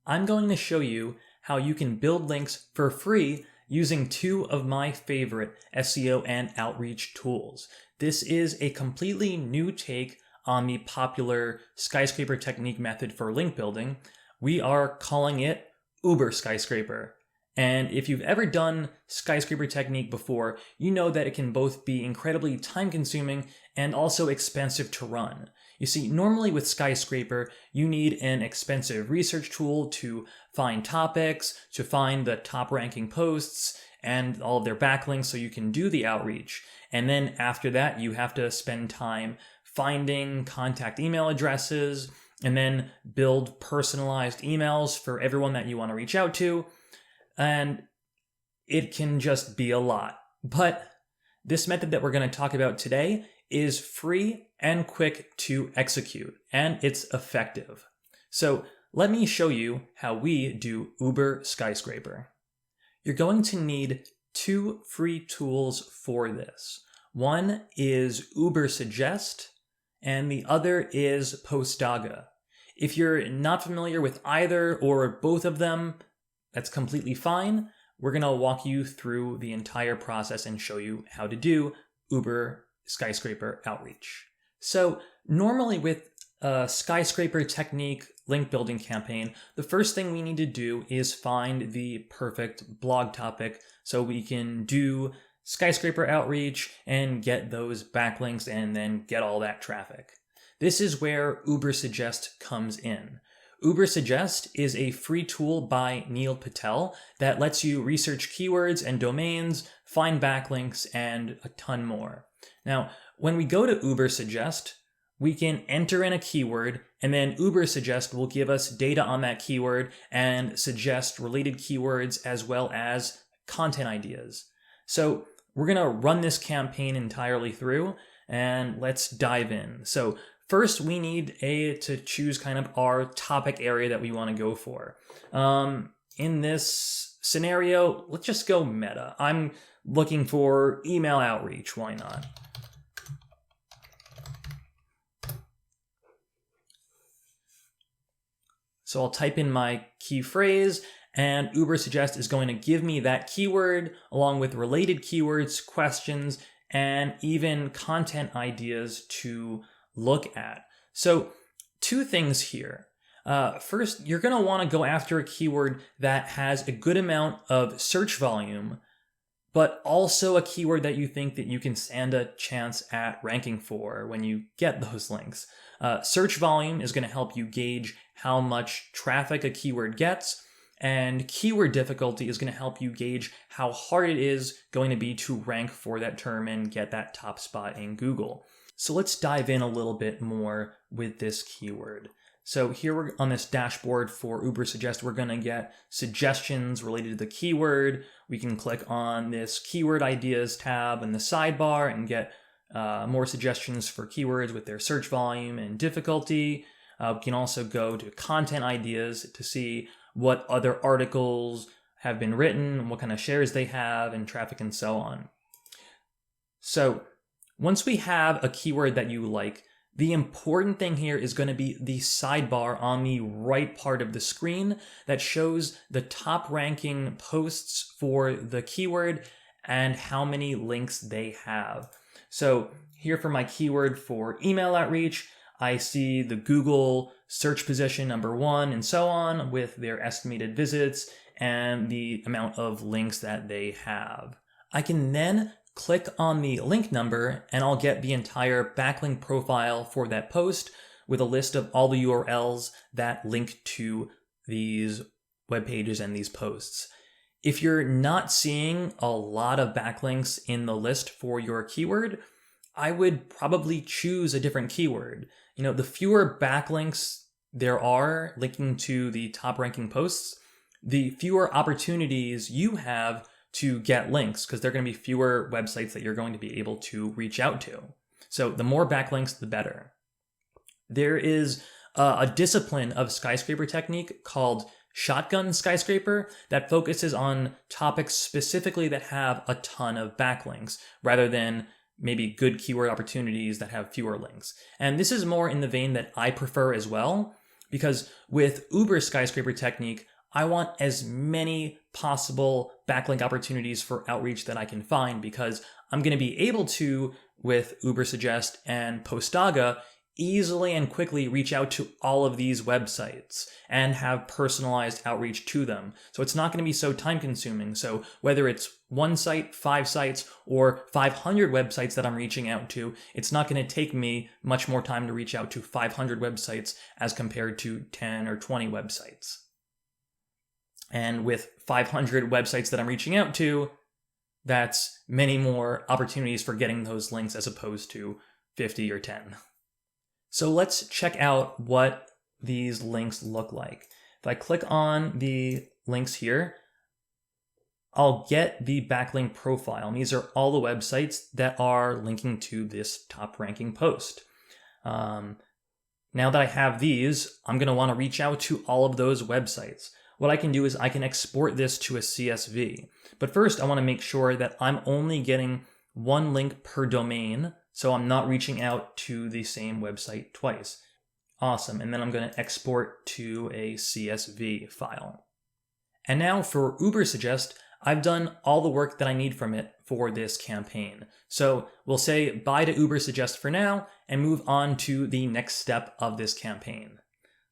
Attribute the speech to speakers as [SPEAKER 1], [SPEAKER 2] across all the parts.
[SPEAKER 1] I'm going to show you how you can build links for free using two of my favorite SEO and outreach tools. This is a completely new take on the popular skyscraper technique method for link building. We are calling it Uber Skyscraper. And if you've ever done skyscraper technique before, you know that it can both be incredibly time consuming and also expensive to run. You see, normally with skyscraper, you need an expensive research tool to find topics, to find the top ranking posts, and all of their backlinks so you can do the outreach. And then after that, you have to spend time finding contact email addresses, and then build personalized emails for everyone that you want to reach out to. And it can just be a lot. But this method that we're going to talk about today is free and quick to execute, and it's effective. So let me show you how we do Uber Skyscraper. You're going to need two free tools for this. One is Ubersuggest, and the other is PostAgha. If you're not familiar with either or both of them, that's completely fine. We're going to walk you through the entire process and show you how to do Uber Skyscraper outreach. So normally with a skyscraper technique link building campaign, the first thing we need to do is find the perfect blog topic so we can do skyscraper outreach and get those backlinks and then get all that traffic. This is where Ubersuggest comes in. Ubersuggest is a free tool by Neil Patel that lets you research keywords and domains, find backlinks, and a ton more. Now, when we go to Ubersuggest, we can enter in a keyword, and then Ubersuggest will give us data on that keyword and suggest related keywords as well as content ideas. So we're going to run this campaign entirely through, and let's dive in. So first, we need to choose kind of our topic area that we want to go for. In this scenario, let's just go meta. I'm looking for email outreach. Why not? So I'll type in my key phrase, and Ubersuggest is going to give me that keyword along with related keywords, questions, and even content ideas to look at. So two things here. First, you're going to want to go after a keyword that has a good amount of search volume, but also a keyword that you think that you can stand a chance at ranking for when you get those links. Search volume is going to help you gauge how much traffic a keyword gets, and keyword difficulty is going to help you gauge how hard it is going to be to rank for that term and get that top spot in Google. So let's dive in a little bit more with this keyword. So here we're on this dashboard for Ubersuggest, we're going to get suggestions related to the keyword. We can click on this keyword ideas tab in the sidebar and get more suggestions for keywords with their search volume and difficulty. We can also go to content ideas to see what other articles have been written, what kind of shares they have, and traffic and so on. So once we have a keyword that you like, the important thing here is going to be the sidebar on the right part of the screen that shows the top ranking posts for the keyword and how many links they have. So here for my keyword for email outreach, I see the Google search position #1 and so on with their estimated visits and the amount of links that they have. I can then click on the link number and I'll get the entire backlink profile for that post with a list of all the URLs that link to these web pages and these posts. If you're not seeing a lot of backlinks in the list for your keyword, I would probably choose a different keyword. The fewer backlinks there are linking to the top ranking posts, the fewer opportunities you have to get links, because there are going to be fewer websites that you're going to be able to reach out to. So the more backlinks, the better. There is a discipline of skyscraper technique called shotgun skyscraper that focuses on topics specifically that have a ton of backlinks rather than maybe good keyword opportunities that have fewer links. And this is more in the vein that I prefer as well, because with Uber Skyscraper Technique, I want as many possible backlink opportunities for outreach that I can find, because I'm going to be able to, with Ubersuggest and Postaga, easily and quickly reach out to all of these websites and have personalized outreach to them. So it's not going to be so time consuming. So whether it's one site, 5 sites, or 500 websites that I'm reaching out to, it's not going to take me much more time to reach out to 500 websites as compared to 10 or 20 websites. And with 500 websites that I'm reaching out to, that's many more opportunities for getting those links as opposed to 50 or 10. So let's check out what these links look like. If I click on the links here, I'll get the backlink profile. And these are all the websites that are linking to this top ranking post. Now that I have these, I'm going to want to reach out to all of those websites. What I can do is I can export this to a CSV. But first, I want to make sure that I'm only getting one link per domain, so I'm not reaching out to the same website twice. Awesome. And then I'm going to export to a CSV file. And now for Ubersuggest, I've done all the work that I need from it for this campaign. So we'll say bye to Ubersuggest for now and move on to the next step of this campaign.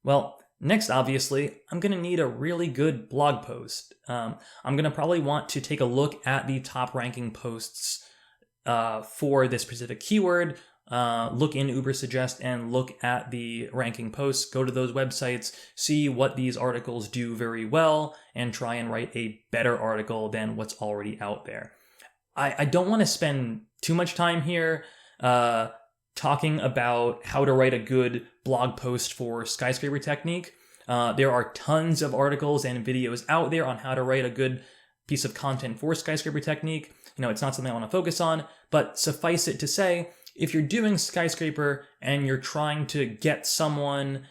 [SPEAKER 1] Well, next, obviously, I'm going to need a really good blog post. I'm going to probably want to take a look at the top ranking posts for this specific keyword, look in Ubersuggest and look at the ranking posts, go to those websites, see what these articles do very well, and try and write a better article than what's already out there. I don't want to spend too much time here talking about how to write a good blog post for Skyscraper Technique. There are tons of articles and videos out there on how to write a good piece of content for Skyscraper Technique. It's not something I want to focus on, but suffice it to say, if you're doing Skyscraper and you're trying to get someone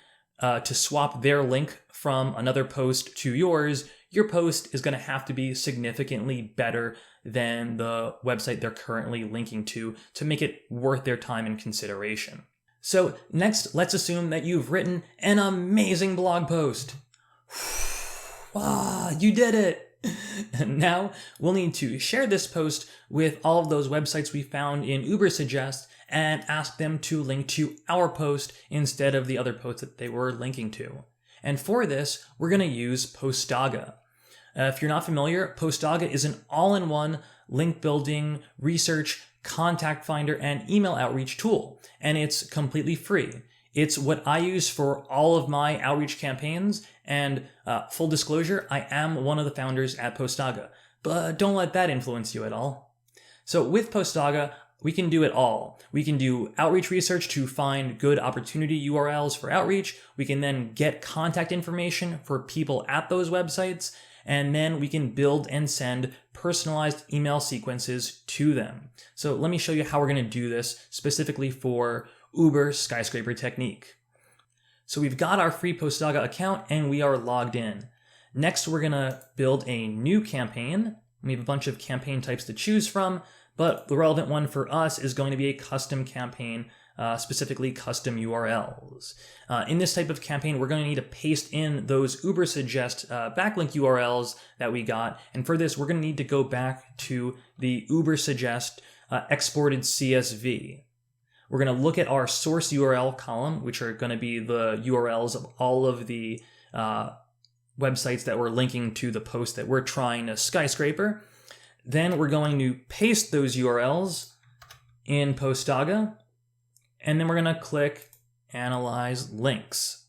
[SPEAKER 1] to swap their link from another post to yours, your post is going to have to be significantly better than the website they're currently linking to make it worth their time and consideration. So next, let's assume that you've written an amazing blog post. Wow, you did it! Now we'll need to share this post with all of those websites we found in Ubersuggest and ask them to link to our post instead of the other post that they were linking to. And for this, we're going to use PostAgha. If you're not familiar, PostAgha is an all-in-one link building, research, contact finder, and email outreach tool, and it's completely free. It's what I use for all of my outreach campaigns, and full disclosure, I am one of the founders at PostAgha, but don't let that influence you at all. So with PostAgha, we can do it all. We can do outreach research to find good opportunity URLs for outreach. We can then get contact information for people at those websites, and then we can build and send personalized email sequences to them. So let me show you how we're going to do this specifically for Uber Skyscraper Technique. So we've got our free PostAgha account and we are logged in. Next, we're going to build a new campaign. We have a bunch of campaign types to choose from, but the relevant one for us is going to be a custom campaign, specifically custom URLs. In this type of campaign, we're going to need to paste in those Ubersuggest backlink URLs that we got. And for this, we're going to need to go back to the Ubersuggest exported CSV. We're going to look at our source URL column, which are going to be the URLs of all of the websites that we're linking to the post that we're trying to skyscraper. Then we're going to paste those URLs in PostAgha, and then we're going to click Analyze Links.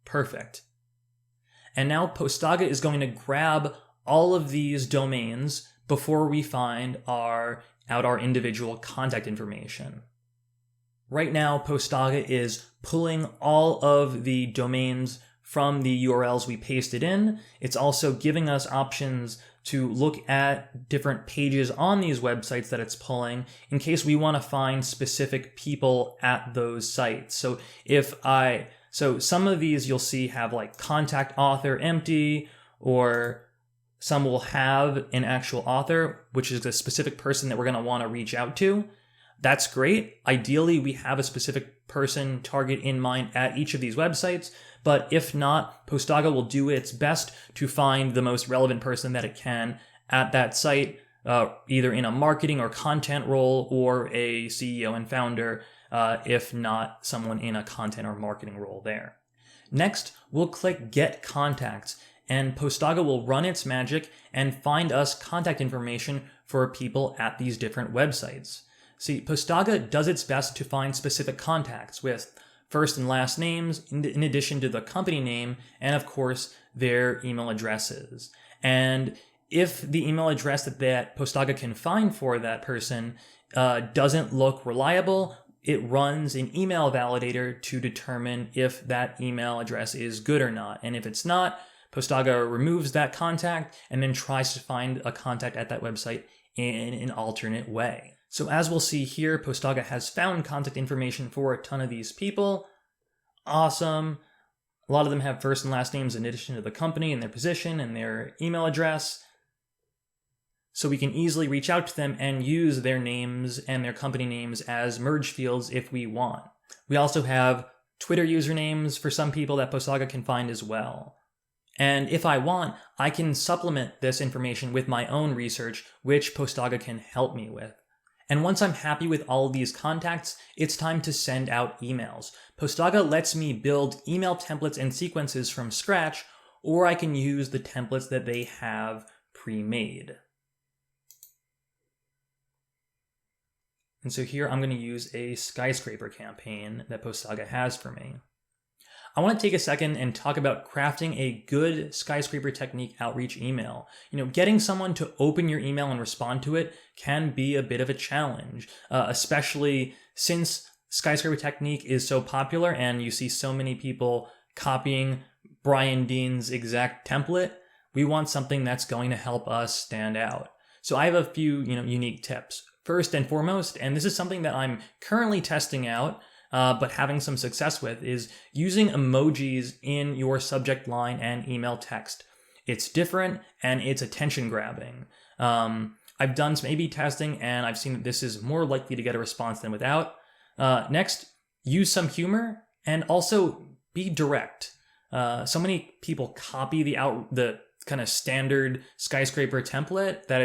[SPEAKER 1] Perfect. And now PostAgha is going to grab all of these domains before we find our individual contact information. Right now, PostAgha is pulling all of the domains from the URLs we pasted in. It's also giving us options to look at different pages on these websites that it's pulling in case we want to find specific people at those sites. So some of these you'll see have like contact author empty, or some will have an actual author, which is a specific person that we're going to want to reach out to. That's great. Ideally, we have a specific person target in mind at each of these websites, but if not, PostAgha will do its best to find the most relevant person that it can at that site, either in a marketing or content role or a CEO and founder, if not someone in a content or marketing role there. Next, we'll click Get Contacts, and PostAgha will run its magic and find us contact information for people at these different websites. See, PostAgha does its best to find specific contacts with first and last names, in addition to the company name, and of course, their email addresses. And if the email address that PostAgha can find for that person doesn't look reliable, it runs an email validator to determine if that email address is good or not. And if it's not, PostAgha removes that contact and then tries to find a contact at that website in an alternate way. So as we'll see here, PostAgha has found contact information for a ton of these people. Awesome. A lot of them have first and last names in addition to the company and their position and their email address. So we can easily reach out to them and use their names and their company names as merge fields if we want. We also have Twitter usernames for some people that PostAgha can find as well. And if I want, I can supplement this information with my own research, which PostAgha can help me with. And once I'm happy with all of these contacts, it's time to send out emails. PostAgha lets me build email templates and sequences from scratch, or I can use the templates that they have pre-made. And so here I'm going to use a skyscraper campaign that PostAgha has for me. I want to take a second and talk about crafting a good skyscraper technique outreach email. Getting someone to open your email and respond to it can be a bit of a challenge, especially since skyscraper technique is so popular and you see so many people copying Brian Dean's exact template. We want something that's going to help us stand out. So I have a few, unique tips. First and foremost, and this is something that I'm currently testing out, but having some success with, is using emojis in your subject line and email text. It's different and it's attention grabbing. I've done some A/B testing and I've seen that this is more likely to get a response than without. Next, use some humor and also be direct. So many people copy the kind of standard skyscraper template that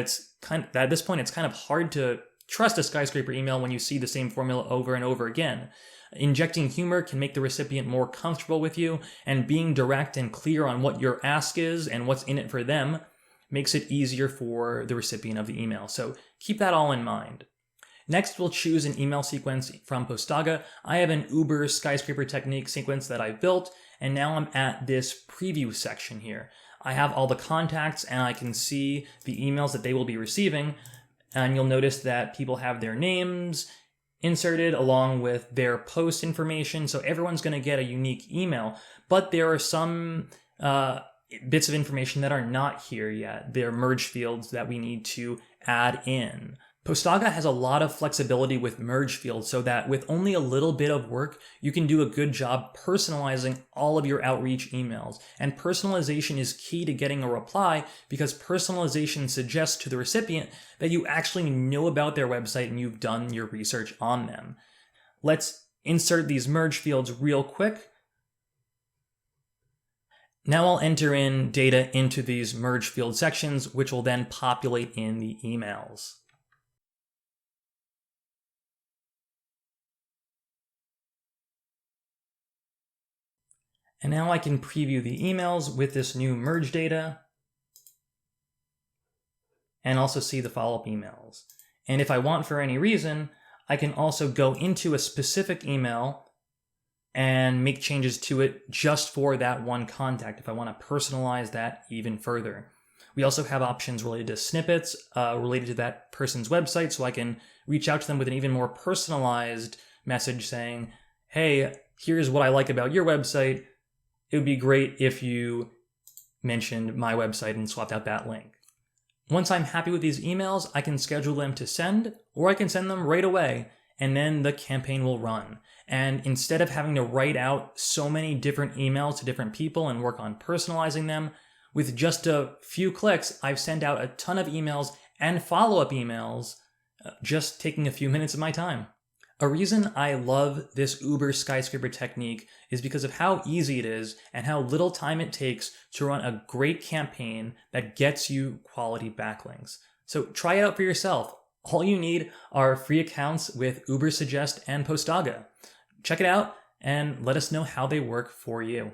[SPEAKER 1] at this point it's kind of hard to trust a skyscraper email when you see the same formula over and over again. Injecting humor can make the recipient more comfortable with you, and being direct and clear on what your ask is and what's in it for them makes it easier for the recipient of the email. So keep that all in mind. Next, we'll choose an email sequence from PostAgha. I have an Uber Skyscraper Technique sequence that I've built, and now I'm at this preview section here. I have all the contacts and I can see the emails that they will be receiving. And you'll notice that people have their names inserted along with their post information. So everyone's going to get a unique email, but there are some bits of information that are not here yet. They're merge fields that we need to add in. PostAgha has a lot of flexibility with merge fields so that with only a little bit of work, you can do a good job personalizing all of your outreach emails. And personalization is key to getting a reply because personalization suggests to the recipient that you actually know about their website and you've done your research on them. Let's insert these merge fields real quick. Now I'll enter in data into these merge field sections, which will then populate in the emails. And now I can preview the emails with this new merge data and also see the follow-up emails. And if I want for any reason, I can also go into a specific email and make changes to it just for that one contact if I want to personalize that even further. We also have options related to snippets related to that person's website, so I can reach out to them with an even more personalized message saying, hey, here's what I like about your website. It would be great if you mentioned my website and swapped out that link. Once I'm happy with these emails, I can schedule them to send, or I can send them right away, and then the campaign will run. And instead of having to write out so many different emails to different people and work on personalizing them, with just a few clicks, I've sent out a ton of emails and follow-up emails just taking a few minutes of my time. A reason I love this Uber Skyscraper technique is because of how easy it is and how little time it takes to run a great campaign that gets you quality backlinks. So try it out for yourself. All you need are free accounts with Ubersuggest and Postaga. Check it out and let us know how they work for you.